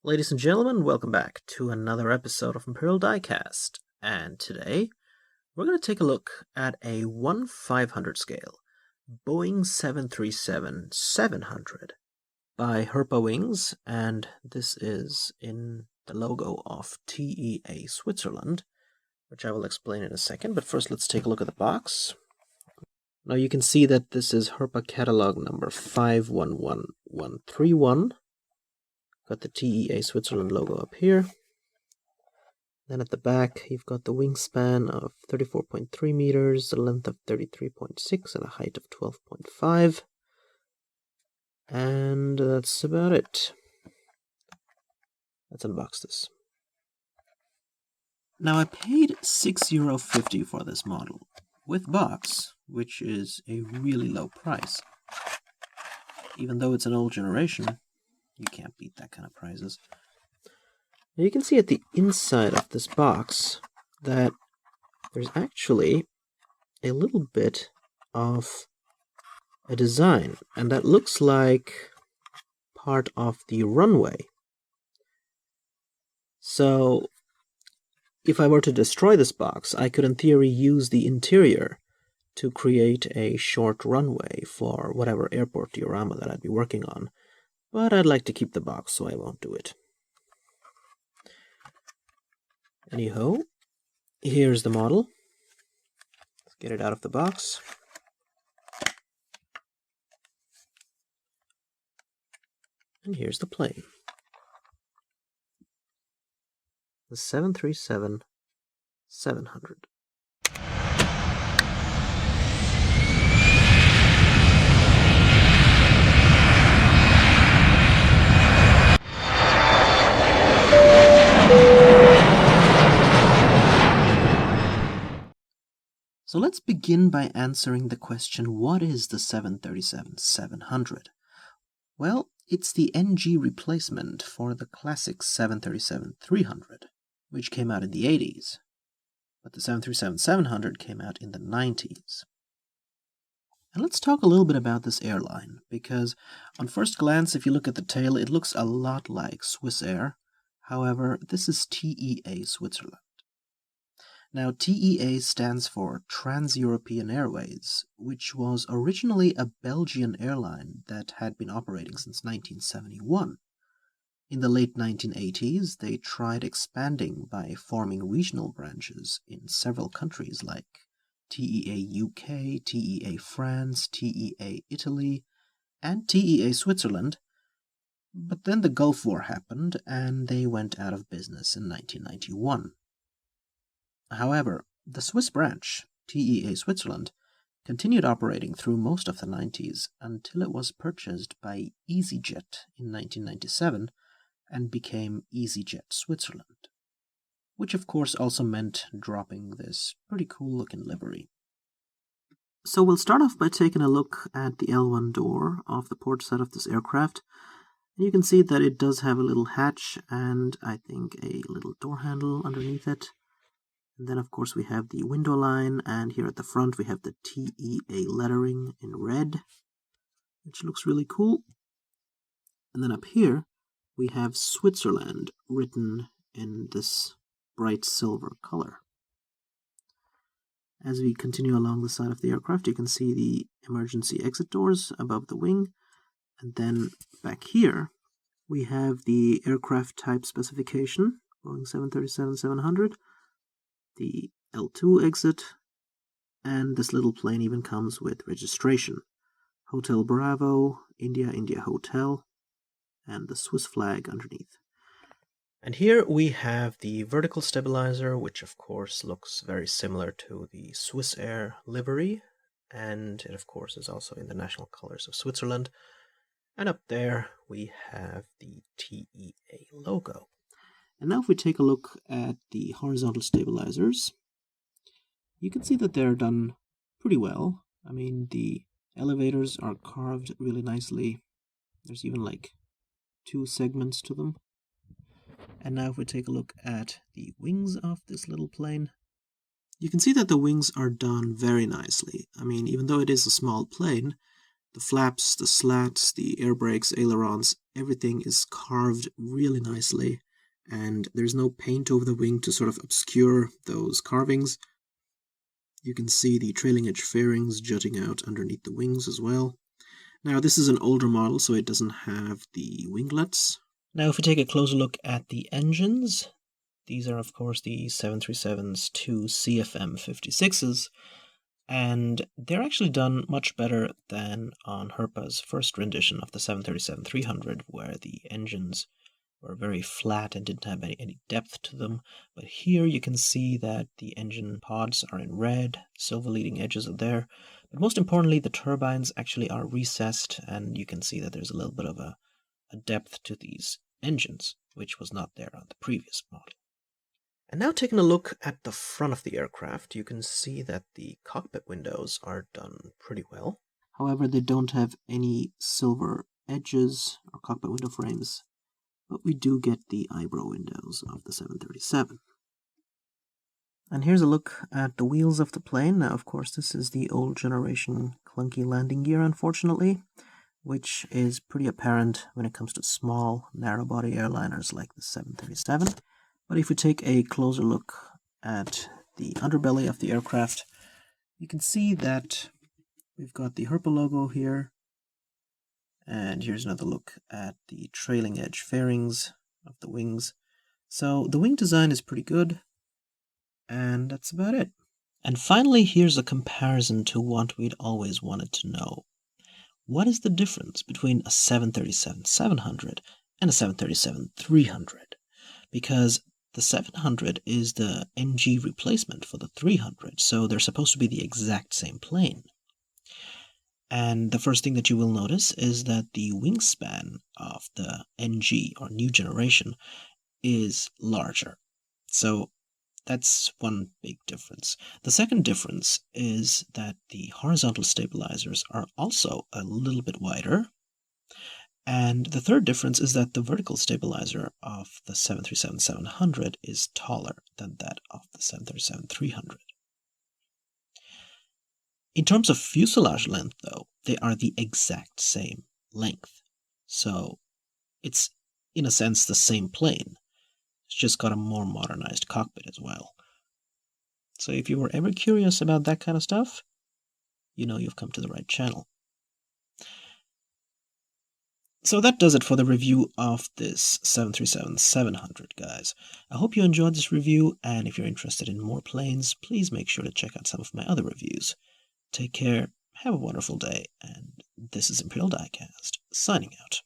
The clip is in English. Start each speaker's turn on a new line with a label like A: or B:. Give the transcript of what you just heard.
A: Ladies and gentlemen, welcome back to another episode of Imperial Diecast. And today, we're going to take a look at a 1/500 scale Boeing 737-700 by Herpa Wings, and this is in the logo of TEA Switzerland, which I will explain in a second, but first let's take a look at the box. Now you can see that this is Herpa catalog number 511131. Got the TEA Switzerland logo up here. Then at the back, you've got the wingspan of 34.3 meters, a length of 33.6, and a height of 12.5. And that's about it. Let's unbox this. Now I paid €6.50 for this model, with box, which is a really low price. Even though it's an old generation, you can't beat that kind of prices. Now you can see at the inside of this box that there's actually a little bit of a design, and that looks like part of the runway. So if I were to destroy this box, I could in theory use the interior to create a short runway for whatever airport diorama that I'd be working on. But I'd like to keep the box, so I won't do it. Anyhow, here's the model. Let's get it out of the box. And here's the plane. The 737-700. So let's begin by answering the question, what is the 737-700? Well, it's the NG replacement for the classic 737-300, which came out in the 80s. But the 737-700 came out in the 90s. And let's talk a little bit about this airline, because on first glance, if you look at the tail, it looks a lot like Swissair. However, this is TEA Switzerland. Now, TEA stands for Trans-European Airways, which was originally a Belgian airline that had been operating since 1971. In the late 1980s, they tried expanding by forming regional branches in several countries like TEA UK, TEA France, TEA Italy, and TEA Switzerland. But then the Gulf War happened, and they went out of business in 1991. However, the Swiss branch, TEA Switzerland, continued operating through most of the 90s until it was purchased by easyjet in 1997 and became easyjet Switzerland, which of course also meant dropping this pretty cool looking livery. So we'll start off by taking a look at the L1 door of the port side of this aircraft. And you can see that it does have a little hatch and I think a little door handle underneath it. And then, of course, we have the window line, and here at the front we have the TEA lettering in red, which looks really cool. And then up here, we have Switzerland written in this bright silver color. As we continue along the side of the aircraft, you can see the emergency exit doors above the wing. And then back here, we have the aircraft type specification, Boeing 737-700. The L2 exit, and this little plane even comes with registration. Hotel Bravo, India, India Hotel, and the Swiss flag underneath. And here we have the vertical stabilizer, which of course looks very similar to the Swissair livery, and it of course is also in the national colors of Switzerland. And up there we have the TEA logo. And now if we take a look at the horizontal stabilizers, you can see that they're done pretty well. I mean, the elevators are carved really nicely. There's even like 2 segments to them. And now if we take a look at the wings of this little plane, you can see that the wings are done very nicely. I mean, even though it is a small plane, The flaps, the slats, the air brakes, ailerons, everything is carved really nicely, and there's no paint over the wing to sort of obscure those carvings. You can see the trailing edge fairings jutting out underneath the wings as well. Now, this is an older model, so it doesn't have the winglets. Now, if we take a closer look at the engines, these are, of course, the 737's two CFM56s, and they're actually done much better than on Herpa's first rendition of the 737-300, where the engines were very flat and didn't have any depth to them. But here you can see that the engine pods are in red, silver leading edges are there. But most importantly, the turbines actually are recessed, and you can see that there's a little bit of a depth to these engines, which was not there on the previous model. And now taking a look at the front of the aircraft, you can see that the cockpit windows are done pretty well. However, they don't have any silver edges or cockpit window frames, but we do get the eyebrow windows of the 737. And here's a look at the wheels of the plane. Now, of course, this is the old generation clunky landing gear, unfortunately, which is pretty apparent when it comes to small, narrow-body airliners like the 737. But if we take a closer look at the underbelly of the aircraft, you can see that we've got the Herpa logo here. And here's another look at the trailing edge fairings of the wings. So the wing design is pretty good, and that's about it. And finally, here's a comparison to what we'd always wanted to know. What is the difference between a 737-700 and a 737-300? Because the 700 is the NG replacement for the 300, so they're supposed to be the exact same plane. And the first thing that you will notice is that the wingspan of the NG, or new generation, is larger. So that's one big difference. The second difference is that the horizontal stabilizers are also a little bit wider. And the third difference is that the vertical stabilizer of the 737-700 is taller than that of the 737-300. In terms of fuselage length, though, they are the exact same length. So it's, in a sense, the same plane. It's just got a more modernized cockpit as well. So if you were ever curious about that kind of stuff, you know you've come to the right channel. So that does it for the review of this 737-700, guys. I hope you enjoyed this review, and if you're interested in more planes, please make sure to check out some of my other reviews. Take care, have a wonderful day, and this is Imperial Diecast, signing out.